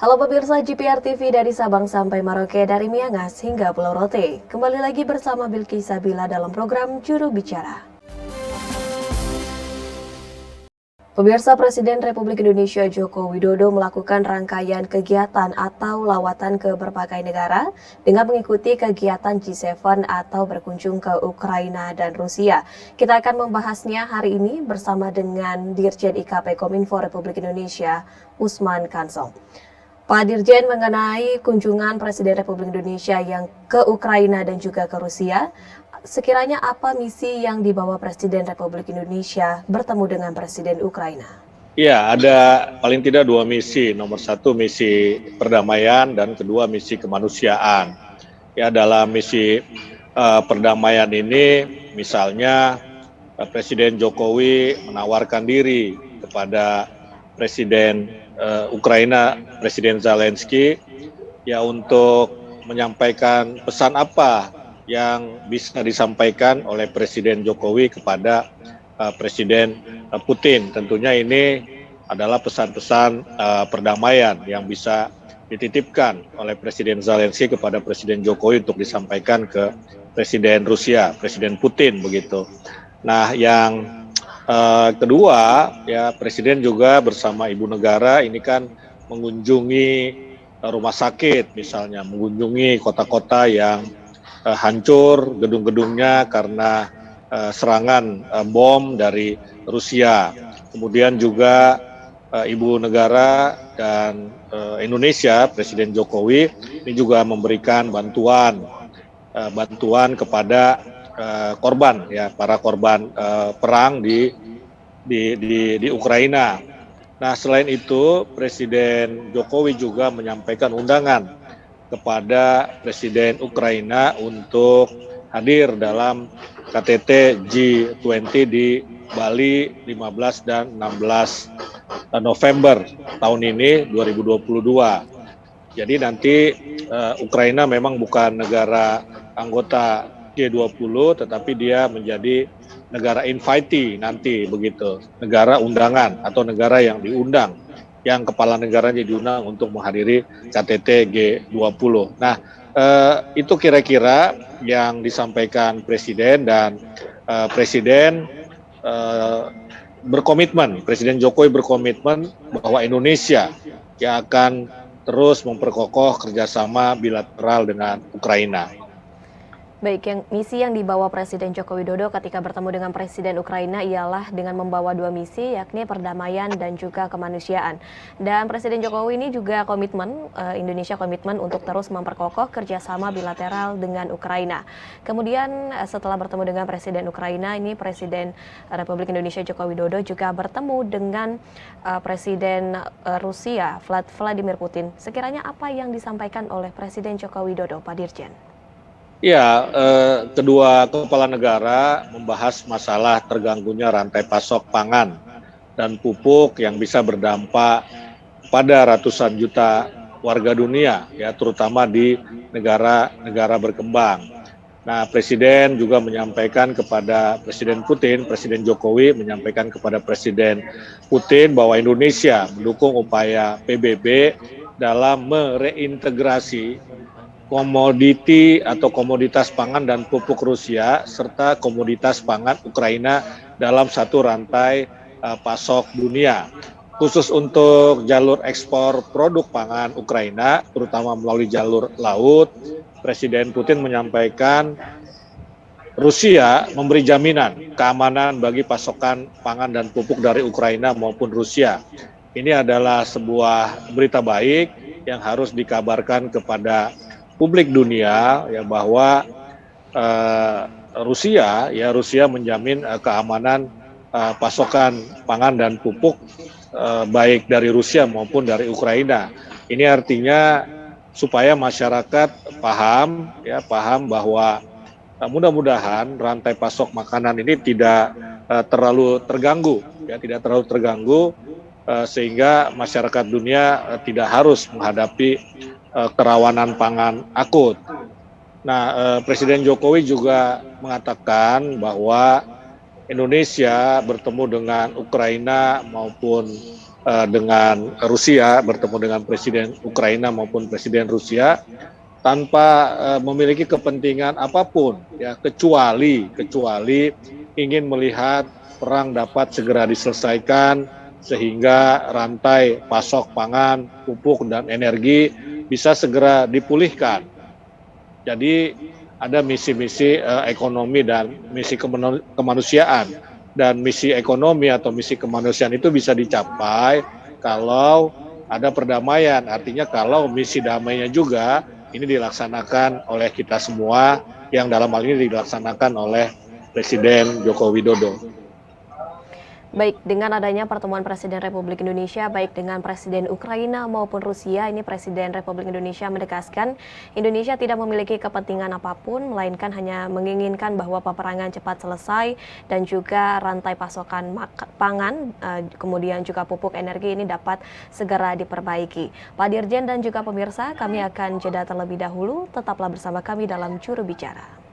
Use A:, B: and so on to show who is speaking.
A: Halo pemirsa GPR TV dari Sabang sampai Merauke, dari Miangas hingga Pulau Rote. Kembali lagi bersama Bilky Sabila dalam program Juru Bicara. Pemirsa, Presiden Republik Indonesia Joko Widodo melakukan rangkaian kegiatan atau lawatan ke berbagai negara dengan mengikuti kegiatan G7 atau berkunjung ke Ukraina dan Rusia. Kita akan membahasnya hari ini bersama dengan Dirjen IKP Kominfo Republik Indonesia, Usman Kansong. Pak Dirjen, mengenai kunjungan Presiden Republik Indonesia yang ke Ukraina dan juga ke Rusia, sekiranya apa misi yang dibawa Presiden Republik Indonesia bertemu dengan Presiden Ukraina?
B: Ya, ada paling tidak dua misi. Nomor satu misi perdamaian dan kedua misi kemanusiaan. Ya, dalam misi perdamaian ini misalnya Presiden Jokowi menawarkan diri kepada Presiden Ukraina, Presiden Zelensky, ya untuk menyampaikan pesan apa yang bisa disampaikan oleh Presiden Jokowi kepada Presiden Putin. Tentunya ini adalah pesan-pesan perdamaian yang bisa dititipkan oleh Presiden Zelensky kepada Presiden Jokowi untuk disampaikan ke Presiden Rusia, Presiden Putin begitu. Nah, yang kedua, ya Presiden juga bersama Ibu Negara ini kan mengunjungi rumah sakit, misalnya mengunjungi kota-kota yang hancur gedung-gedungnya karena serangan bom dari Rusia. Kemudian juga Ibu Negara dan Indonesia, Presiden Jokowi ini juga memberikan bantuan kepada korban, ya para korban perang di Ukraina. Nah, selain itu Presiden Jokowi juga menyampaikan undangan kepada Presiden Ukraina untuk hadir dalam KTT G20 di Bali 15 dan 16 November tahun ini 2022. Jadi nanti Ukraina memang bukan negara anggota G20, tetapi dia menjadi negara invitee nanti begitu, negara undangan atau negara yang diundang, yang kepala negaranya diundang untuk menghadiri KTT G20. Nah, itu kira-kira yang disampaikan Presiden, dan Presiden berkomitmen, Presiden Jokowi berkomitmen bahwa Indonesia yang akan terus memperkokoh kerjasama bilateral dengan Ukraina.
A: Baik, misi yang dibawa Presiden Joko Widodo ketika bertemu dengan Presiden Ukraina ialah dengan membawa dua misi, yakni perdamaian dan juga kemanusiaan. Dan Presiden Jokowi ini juga komitmen, Indonesia komitmen untuk terus memperkokoh kerjasama bilateral dengan Ukraina. Kemudian setelah bertemu dengan Presiden Ukraina, ini Presiden Republik Indonesia Joko Widodo juga bertemu dengan Presiden Rusia, Vladimir Putin. Sekiranya apa yang disampaikan oleh Presiden Joko Widodo, Pak Dirjen?
B: Ya, kedua kepala negara membahas masalah terganggunya rantai pasok pangan dan pupuk yang bisa berdampak pada ratusan juta warga dunia, ya terutama di negara-negara berkembang. Nah, Presiden juga menyampaikan kepada Presiden Putin, Presiden Jokowi menyampaikan kepada Presiden Putin bahwa Indonesia mendukung upaya PBB dalam mereintegrasi komoditi atau komoditas pangan dan pupuk Rusia serta komoditas pangan Ukraina dalam satu rantai pasok dunia. Khusus untuk jalur ekspor produk pangan Ukraina, terutama melalui jalur laut, Presiden Putin menyampaikan Rusia memberi jaminan keamanan bagi pasokan pangan dan pupuk dari Ukraina maupun Rusia. Ini adalah sebuah berita baik yang harus dikabarkan kepada publik dunia, ya bahwa Rusia menjamin keamanan pasokan pangan dan pupuk baik dari Rusia maupun dari Ukraina. Ini artinya supaya masyarakat paham bahwa mudah-mudahan rantai pasok makanan ini tidak terlalu terganggu, sehingga masyarakat dunia tidak harus menghadapi kerawanan pangan akut. Nah, Presiden Jokowi juga mengatakan bahwa Indonesia bertemu dengan Ukraina maupun dengan Rusia, bertemu dengan Presiden Ukraina maupun Presiden Rusia, tanpa memiliki kepentingan apapun, ya kecuali ingin melihat perang dapat segera diselesaikan sehingga rantai pasok pangan, pupuk dan energi bisa segera dipulihkan. Jadi ada misi-misi ekonomi dan misi kemanusiaan, dan misi ekonomi atau misi kemanusiaan itu bisa dicapai kalau ada perdamaian. Artinya kalau misi damainya juga ini dilaksanakan oleh kita semua, yang dalam hal ini dilaksanakan oleh Presiden Joko Widodo.
A: Baik, dengan adanya pertemuan Presiden Republik Indonesia, baik dengan Presiden Ukraina maupun Rusia, ini Presiden Republik Indonesia menegaskan Indonesia tidak memiliki kepentingan apapun, melainkan hanya menginginkan bahwa peperangan cepat selesai dan juga rantai pasokan pangan, kemudian juga pupuk energi ini dapat segera diperbaiki. Pak Dirjen dan juga pemirsa, kami akan jeda terlebih dahulu, tetaplah bersama kami dalam Juru Bicara.